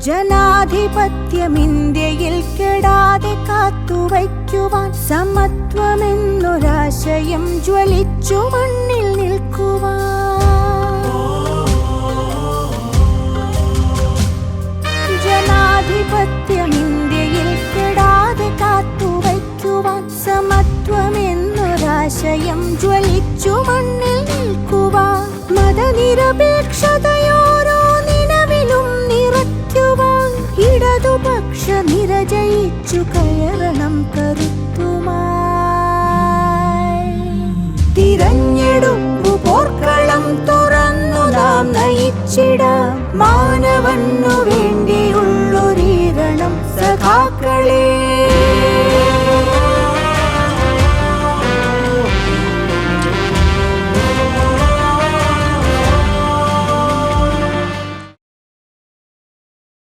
ജനാധിപത്യം ഇന്ത്യയിൽ കെടാതെ കാത്തുവയ്ക്കുവാൻ സമത്വമെന്നൊരാശയം ജ്വലിച്ചു മണ്ണിൽ നിൽക്കുവാൻ. ജനാധിപത്യം ഇന്ത്യയിൽ കെടാതെ കാത്തുവയ്ക്കുവാൻ സമത്വമെന്നൊരാശയം ജ്വലിച്ചു മണ്ണിൽ നിൽക്കുവാൻ. മതനിരപേക്ഷതയോരോ നിലവിലും നിറയ്ക്കുവാൻ ഇടതുപക്ഷ നിര ജയിച്ചു കയറണം കരുത്തുമായി. തിരഞ്ഞെടുപ്പു പോർക്കളം തുറന്നു നാം നയിച്ചിടാം മാനവന്നു വേണ്ടി